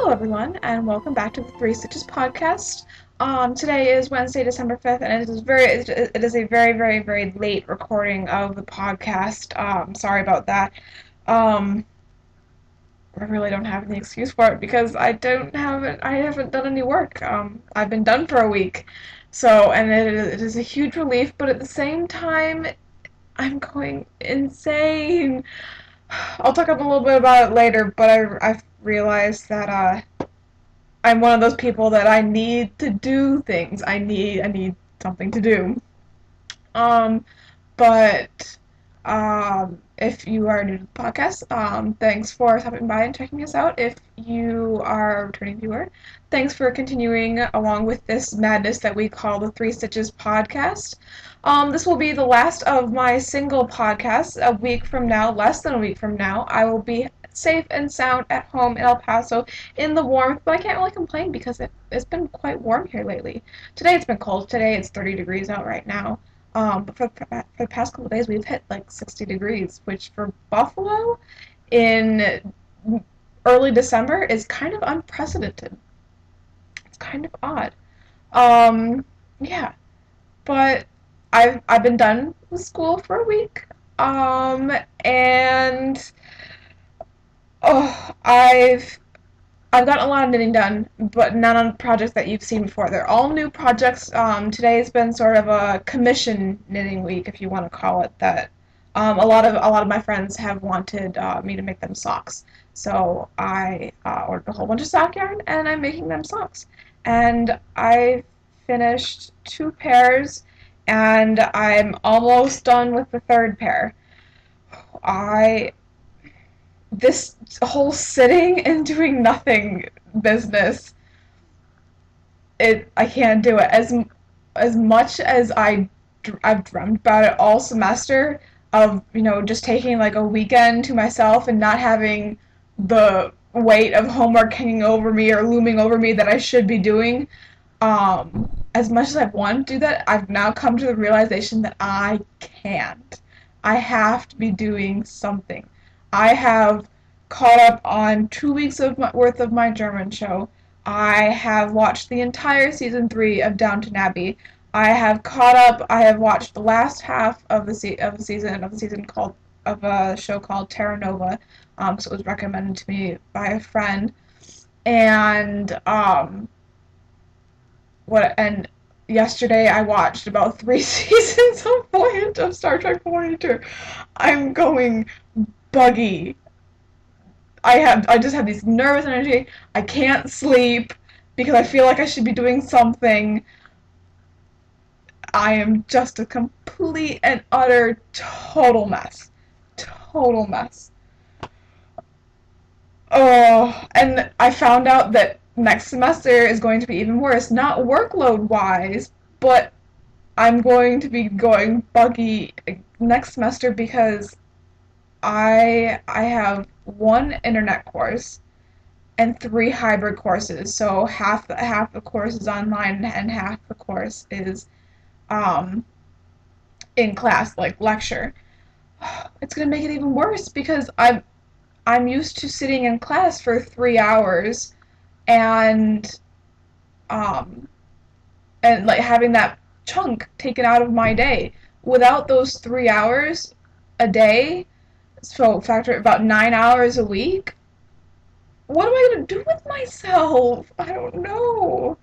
Hello, everyone, and welcome back to the Three Stitches podcast. Today is Wednesday, December 5th, and it is a very, very, very late recording of the podcast. Sorry about that. Um, I really don't have any excuse for it because I haven't done any work. I've been done for a week, and it is a huge relief, but at the same time, I'm going insane. I'll talk a little bit about it later, but I've realized that I'm one of those people that I need to do things. I need something to do. Um, but if you are new to the podcast, thanks for stopping by and checking us out. If you are a returning viewer, thanks for continuing along with this madness that we call the Three Stitches podcast. This will be the last of my single podcasts. A week from now, less than a week from now, I will be safe and sound at home in El Paso in the warmth, but I can't really complain because it's been quite warm here lately. Today it's been cold. Today it's 30 degrees out right now. But for the past couple of days, we've hit like 60 degrees, which for Buffalo in early December is kind of unprecedented. It's kind of odd. Um, yeah, but I've been done with school for a week. And I've gotten a lot of knitting done, but none on projects that you've seen before. They're all new projects. Today's been sort of a commission knitting week, if you want to call it that. A lot of my friends have wanted me to make them socks, so I ordered a whole bunch of sock yarn, and I'm making them socks. And I finished two pairs, and I'm almost done with the third pair. I This whole sitting and doing nothing business, I can't do it. As much as I've dreamt about it all semester, of just taking like a weekend to myself and not having the weight of homework hanging over me or looming over me that I should be doing. As much as I've wanted to do that, I've now come to the realization that I can't. I have to be doing something. I have caught up on 2 weeks worth of my German show. I have watched the entire season 3 of Downton Abbey. I have caught up. I have watched the last half of the season called of a show called Terra Nova, because it was recommended to me by a friend. And yesterday I watched about 3 seasons of Star Trek Voyager. I'm going buggy. I just have this nervous energy. I can't sleep because I feel like I should be doing something. I am just a complete and utter total mess. Total mess. Oh, and I found out that next semester is going to be even worse. Not workload wise, but I'm going to be going buggy next semester because I have one internet course and three hybrid courses. So half the course is online and half the course is um, in class, like lecture. It's gonna make it even worse because I'm used to sitting in class for 3 hours and um, like having that chunk taken out of my day. Without those 3 hours a day, so factor about 9 hours a week. What am I gonna do with myself? I don't know.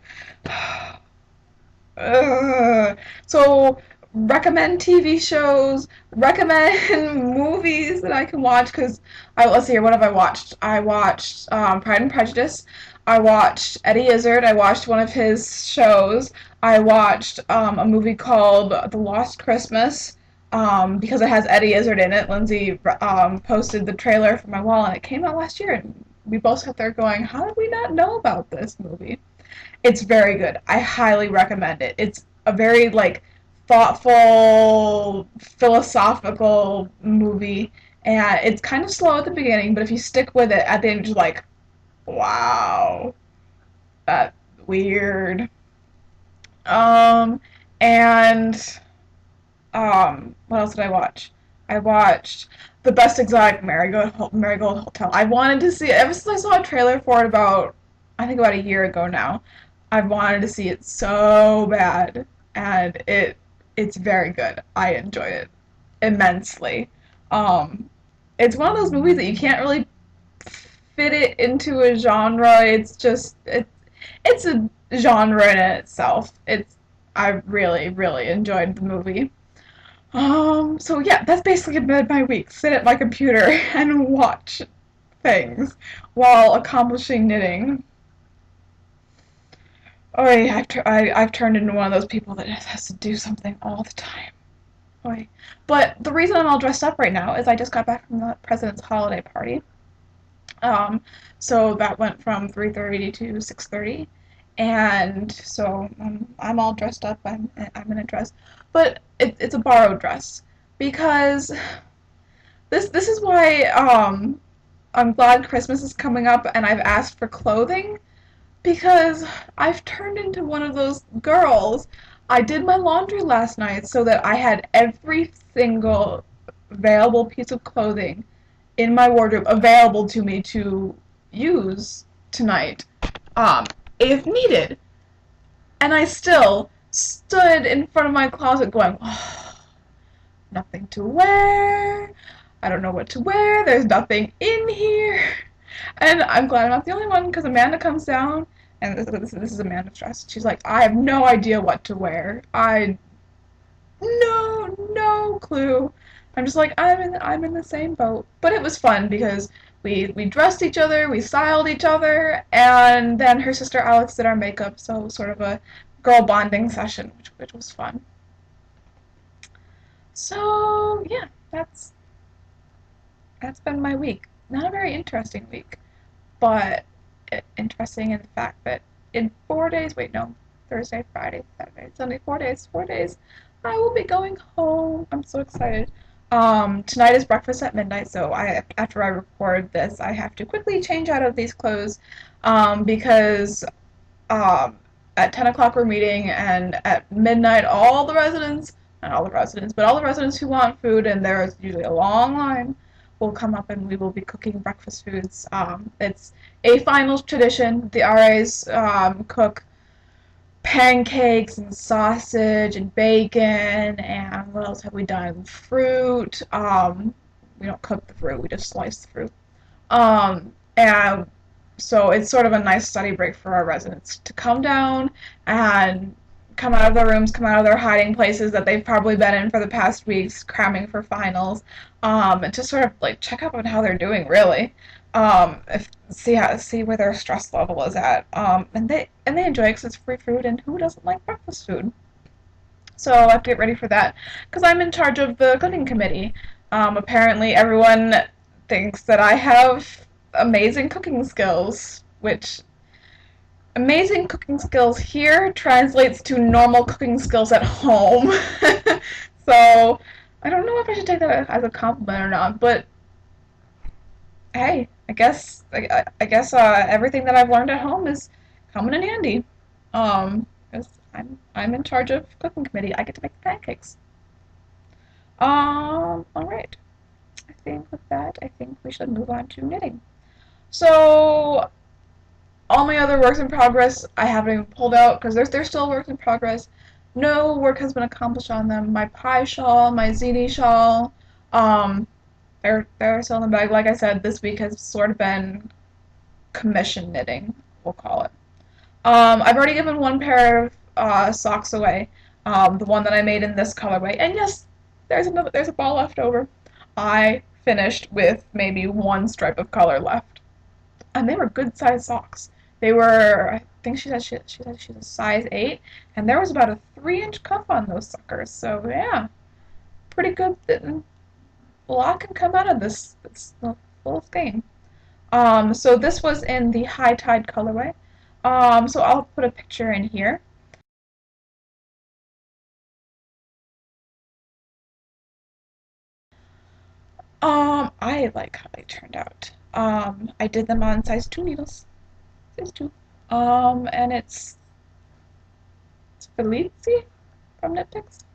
So recommend TV shows, recommend movies that I can watch. Because let's see here, what have I watched? I watched Pride and Prejudice. I watched Eddie Izzard. I watched one of his shows. I watched a movie called The Lost Christmas, because it has Eddie Izzard in it. Lindsay posted the trailer for my wall, and it came out last year. And we both sat there going, "How did we not know about this movie?" It's very good. I highly recommend it. It's a very like thoughtful, philosophical movie, and it's kind of slow at the beginning, but if you stick with it, at the end you're like, wow, that's weird. Um, and what else did I watch? I watched The Best Exotic Marigold Hotel. I wanted to see it ever since I saw a trailer for it about I think about a year ago now. I've wanted to see it so bad, and it's very good. I enjoy it immensely. Um, it's one of those movies that you can't really fit it into a genre. It's a genre in itself. It's I really really enjoyed the movie. So yeah, that's basically been my week. Sit at my computer and watch things while accomplishing knitting. Oy, I've turned into one of those people that has to do something all the time. Oy. But the reason I'm all dressed up right now is I just got back from the president's holiday party. Um, so that went from 3:30 to 6:30, and so I'm all dressed up. I'm in a dress, but it's a borrowed dress because this is why I'm glad Christmas is coming up and I've asked for clothing because I've turned into one of those girls. I did my laundry last night so that I had every single available piece of clothing in my wardrobe available to me to use tonight, um, if needed. And I still stood in front of my closet going, oh, nothing to wear. I don't know what to wear. There's nothing in here. And I'm glad I'm not the only one because Amanda comes down, and this is Amanda's dress. She's like, I have no idea what to wear. No clue. I'm just like I'm in the same boat. But it was fun because we dressed each other, we styled each other, and then her sister Alex did our makeup, so it was sort of a girl bonding session, which was fun. So yeah, that's been my week. Not a very interesting week, but interesting in the fact that in 4 days, wait, no, Thursday, Friday, Saturday, Sunday, 4 days, I will be going home. I'm so excited. Tonight is breakfast at midnight, so after I record this, I have to quickly change out of these clothes, because um, at 10 o'clock we're meeting, and at midnight, all the residents, not all the residents, but all the residents who want food, and there's usually a long line, will come up and we will be cooking breakfast foods. It's a final tradition. The RAs cook pancakes and sausage and bacon, and what else have we done? Fruit. We don't cook the fruit, we just slice the fruit. And so it's sort of a nice study break for our residents to come down and come out of their rooms, come out of their hiding places that they've probably been in for the past weeks, cramming for finals, and to sort of like check up on how they're doing, really. See where their stress level is at. And they enjoy it because it's free food, and who doesn't like breakfast food? So I have to get ready for that because I'm in charge of the cooking committee. Apparently, everyone thinks that I have amazing cooking skills, which amazing cooking skills here translates to normal cooking skills at home. So I don't know if I should take that as a compliment or not, but hey, I guess everything that I've learned at home is coming in handy. 'Cause I'm in charge of cooking committee. I get to make the pancakes. All right. I think with that, I think we should move on to knitting. So all my other works in progress I haven't even pulled out because they're still works in progress. No work has been accomplished on them. My pie shawl, my ziti shawl, um, they're still in the bag. Like I said, this week has sort of been commission knitting, we'll call it. I've already given one pair of socks away, the one that I made in this colorway. And yes, there's a ball left over. I finished with maybe one stripe of color left, and they were good sized socks. They were, I think she said she's a size 8, and there was about a 3-inch cuff on those suckers. So yeah, pretty good. A lot can come out of this little thing. So this was in the High Tide colorway. So I'll put a picture in here. I like how they turned out. I did them on size 2 needles. Size 2. And it's Felici from Knit Picks.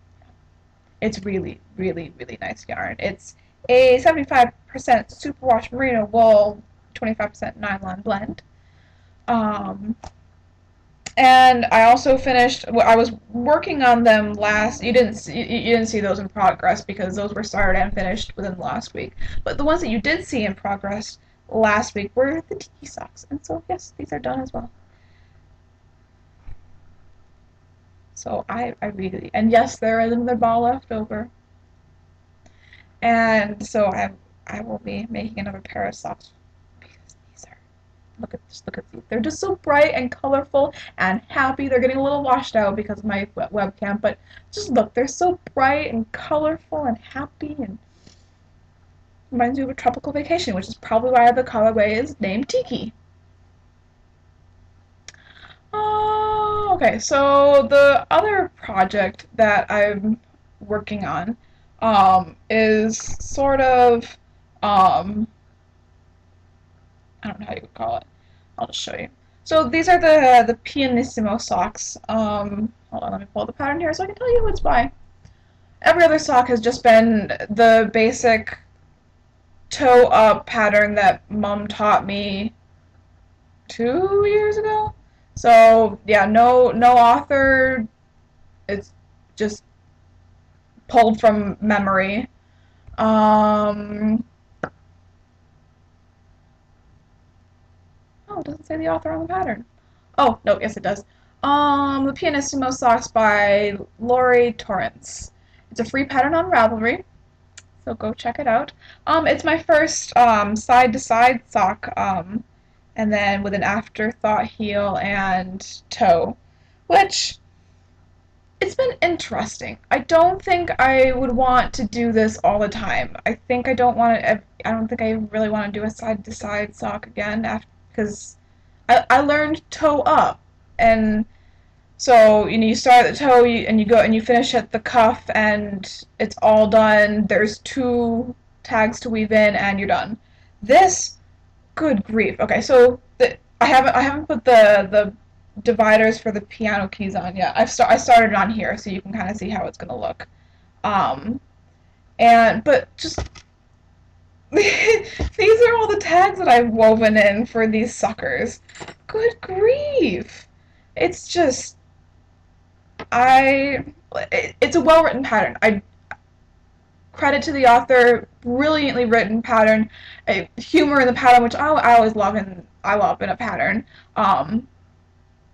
It's really, really, really nice yarn. It's a 75% superwash merino wool, 25% nylon blend. Um, and I also finished. I was working on them last. You didn't see those in progress because those were started and finished within the last week. But the ones that you did see in progress last week were the tiki socks, and so yes, these are done as well. So I really, and yes, there is another ball left over, and so I will be making another pair of socks because these are look at these. They're just so bright and colorful and happy. They're getting a little washed out because of my webcam, but just look, they're so bright and colorful and happy and reminds me of a tropical vacation, which is probably why the colorway is named Tiki. Oh, okay. So the other project that I'm working on is sort of I don't know how you would call it. I'll just show you. So these are the Pianissimo socks. Hold on, let me pull the pattern here so I can tell you who it's by. Every other sock has just been the basic toe up pattern that Mom taught me 2 years ago. So yeah, no author. It's just pulled from memory. Oh, it doesn't say the author on the pattern. Oh, no, yes it does. The Pianissimo Socks by Lori Torrance. It's a free pattern on Ravelry, so go check it out. It's my first side-to-side sock, and then with an afterthought heel and toe, which it's been interesting. I don't think I would want to do this all the time. I think I don't want to. I don't think I really want to do a side-to-side sock again after because I learned toe up, and so you start at the toe and you go and you finish at the cuff, and it's all done. There's two tags to weave in, and you're done. This, good grief. Okay, so I haven't put the dividers for the piano keys on yet. I started on here, so you can kind of see how it's gonna look. Um, but just these are all the tags that I've woven in for these suckers. Good grief! It's just it's a well written pattern. I credit to the author, brilliantly written pattern, humor in the pattern, which I always love in a pattern.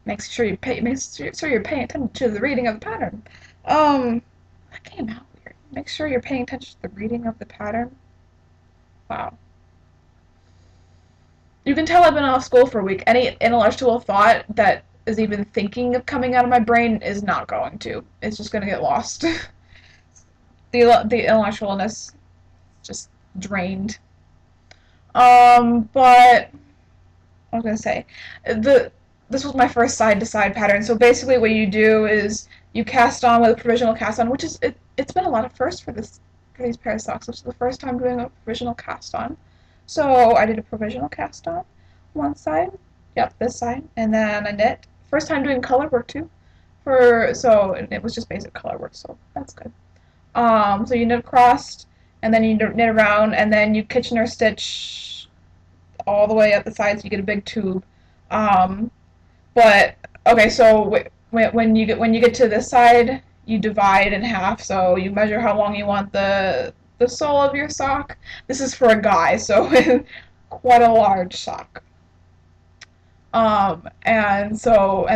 Makes sure you're paying attention to the reading of the pattern. That came out weird. Make sure you're paying attention to the reading of the pattern. Wow. You can tell I've been off school for a week. Any intellectual thought that is even thinking of coming out of my brain is not going to. It's just going to get lost. The intellectualness just drained. But I was gonna say this was my first side to side pattern. So basically, what you do is you cast on with a provisional cast on, which is it's been a lot of firsts for these pair of socks. This is the first time doing a provisional cast on. So I did a provisional cast on one side, yep, this side, and then I knit. First time doing color work too. So it was just basic color work, so that's good. So you knit across, and then you knit around, and then you Kitchener stitch all the way up the sides. So you get a big tube. Um, but okay, so when you get to this side, you divide in half. So you measure how long you want the sole of your sock. This is for a guy, so quite a large sock. And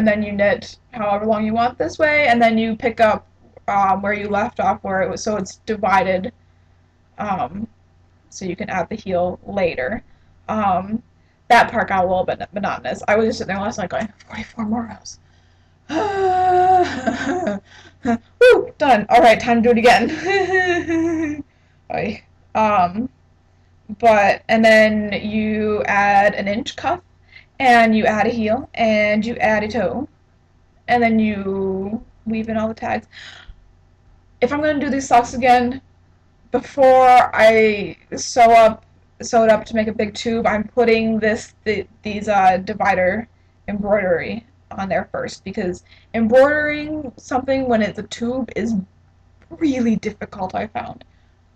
then you knit however long you want this way, and then you pick up where you left off, where it was, so it's divided, um, so you can add the heel later. Um, that part got a little bit monotonous. I was just sitting there last night going, 44 more rows. Woo, done. All right, time to do it again. um, and then you add an inch cuff, and you add a heel, and you add a toe, and then you weave in all the tags. If I'm going to do these socks again, before I sew it up to make a big tube, I'm putting these divider embroidery on there first, because embroidering something when it's a tube is really difficult, I found.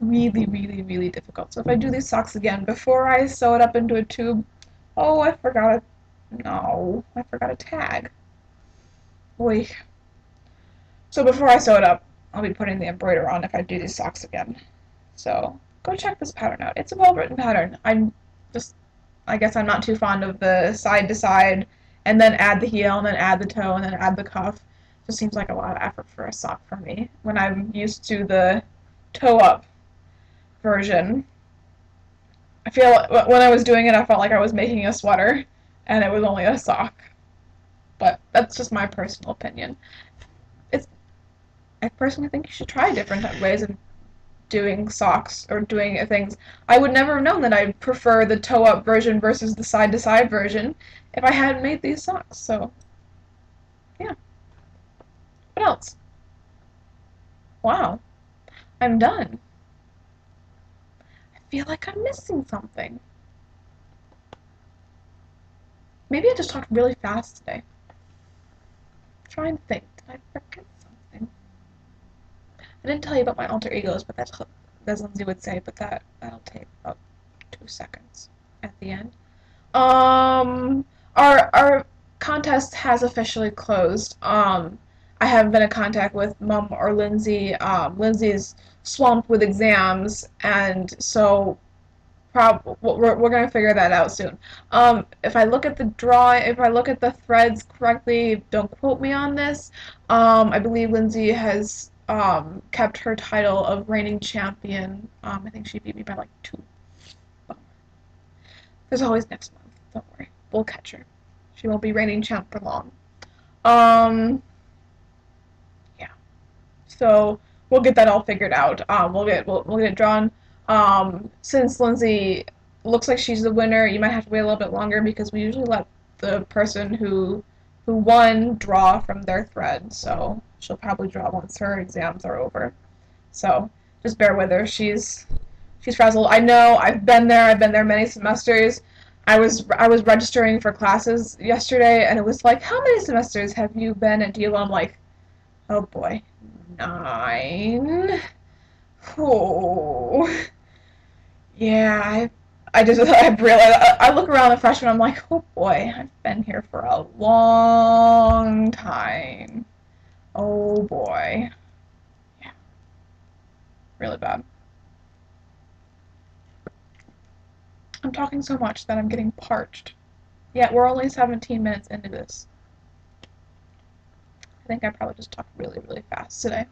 Really, really, difficult. So if I do these socks again before I sew it up into a tube, oh, I forgot it. No, I forgot a tag. Boy. So before I sew it up, I'll be putting the embroider on if I do these socks again. So go check this pattern out. It's a well-written pattern. I guess I'm not too fond of the side to side and then add the heel and then add the toe and then add the cuff. Just seems like a lot of effort for a sock for me when I'm used to the toe up version. I feel when I was doing it, I felt like I was making a sweater and it was only a sock. But that's just my personal opinion. It's I personally think you should try different ways of doing socks or doing things. I would never have known that I prefer the toe up version versus the side to side version if I hadn't made these socks. So, yeah. What else? Wow. I'm done. I feel like I'm missing something. Maybe I just talked really fast today. I'm trying to think. Did I forget something? I didn't tell you about my alter egos, but that's as Lindsay would say, but that'll take about 2 seconds at the end. Um, our contest has officially closed. I haven't been in contact with Mum or Lindsay. Lindsay's swamped with exams, and so we're gonna figure that out soon. If I look at the drawing, if I look at the threads correctly, don't quote me on this. I believe Lindsay has kept her title of reigning champion. I think she beat me by like 2. There's always next month. Don't worry. We'll catch her. She won't be reigning champ for long. Um, yeah. So we'll get that all figured out. We'll get it drawn. Since Lindsay looks like she's the winner, you might have to wait a little bit longer because we usually let the person who won draw from their thread. So she'll probably draw once her exams are over. So just bear with her. She's frazzled. I know. I've been there. I've been there many semesters. I was registering for classes yesterday, and it was like, how many semesters have you been at DLO? I'm like, oh boy, 9. Oh, yeah. I just I realized I look around the freshmen. I'm like, oh boy, I've been here for a long time. Oh boy, yeah, really bad. I'm talking so much that I'm getting parched. Yeah, we're only 17 minutes into this. I think I probably just talked really, really fast today.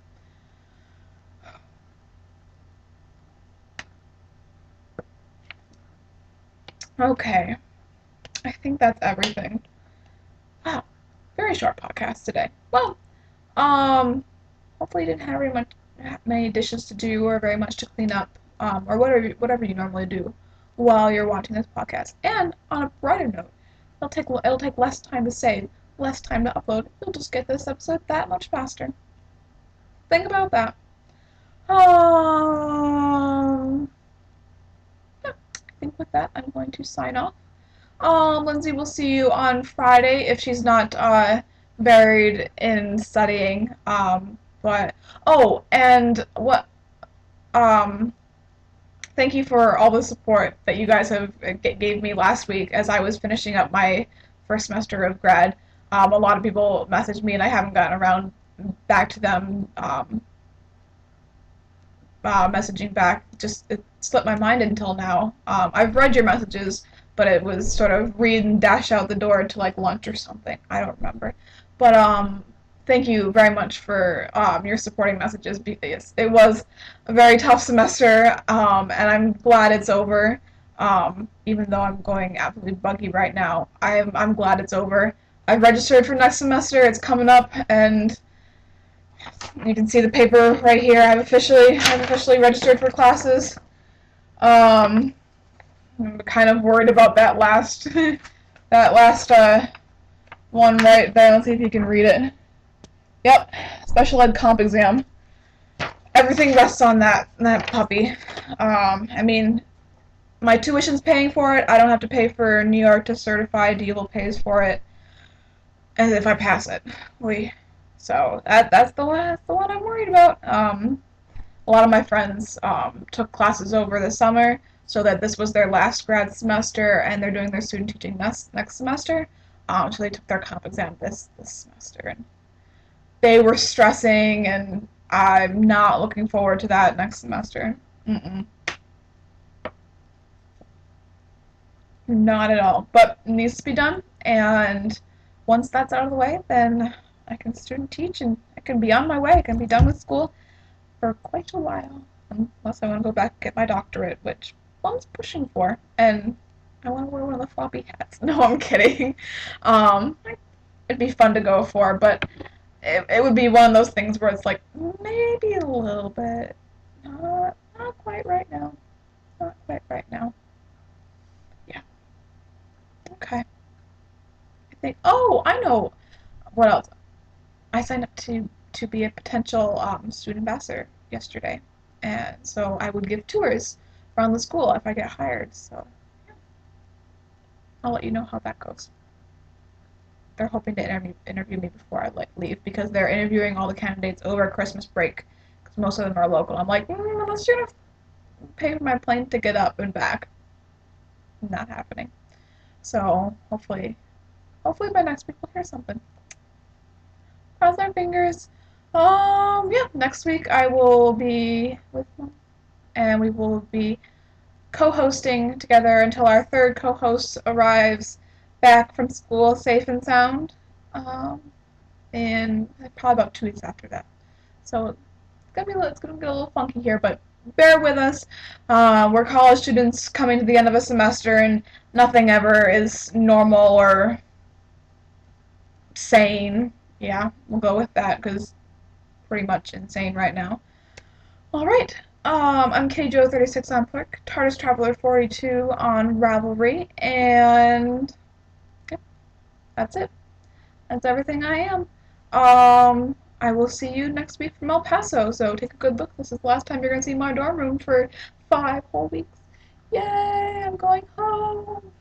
Okay, I think that's everything. Wow, very short podcast today. Well, hopefully you didn't have many dishes to do or very much to clean up, or whatever you normally do while you're watching this podcast. And on a brighter note, it'll take less time to save, less time to upload. You'll just get this episode that much faster. Think about that. Yeah, I think with that, I'm going to sign off. Lindsay will see you on Friday if she's not buried in studying. But oh, and what? Um, Thank you for all the support that you guys have gave me last week as I was finishing up my first semester of grad. A lot of people messaged me, and I haven't gotten around back to them messaging back. Just it slipped my mind until now. I've read your messages, but it was sort of read and dash out the door to like lunch or something. I don't remember. But thank you very much for your supporting messages because it was a very tough semester, and I'm glad it's over. Even though I'm going absolutely buggy right now, I'm glad it's over. I've registered for next semester. It's coming up, and you can see the paper right here. I've officially registered for classes. I'm kind of worried about that last that last one right there. Let's see if you can read it. Yep, special ed comp exam. Everything rests on that puppy. I mean, my tuition's paying for it. I don't have to pay for New York to certify. DeVille pays for it, and if I pass it, so that's the one I'm worried about. A lot of my friends took classes over the summer, so that this was their last grad semester, and they're doing their student teaching next semester. So they took their comp exam this semester, and they were stressing, and I'm not looking forward to that next semester. Mm-mm. Not at all. But it needs to be done, and once that's out of the way, then I can student teach, and I can be on my way. I can be done with school for quite a while, unless I want to go back and get my doctorate, which one's pushing for, and I want to wear one of the floppy hats. No, I'm kidding. Um, it'd be fun to go for, but it would be one of those things where it's like maybe a little bit, not quite right now, not quite right now. Yeah. Okay. I think. Oh, I know what else. I signed up to be a potential student ambassador yesterday, and so I would give tours around the school if I get hired. So yeah, I'll let you know how that goes. They're hoping to interview me before I leave because they're interviewing all the candidates over Christmas break because most of them are local. I'm like, unless you're gonna pay for my plane ticket up and back, not happening. So hopefully by next week we'll hear something. Cross our fingers. Yeah, next week I will be with Mom, and we will be co-hosting together until our third co-host arrives back from school safe and sound. Um, and probably about 2 weeks after that. So it's gonna get a little funky here, but bear with us. We're college students coming to the end of a semester, and nothing ever is normal or sane. Yeah, we'll go with that because pretty much insane right now. All right. I'm KJoe36 on Plurk, TARDIS Traveler 42 on Ravelry, and yep, that's it. That's everything I am. I will see you next week from El Paso, so take a good look. This is the last time you're going to see my dorm room for 5 whole weeks. Yay, I'm going home.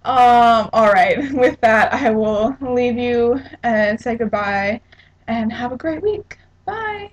Alright, with that, I will leave you and say goodbye and have a great week. Bye.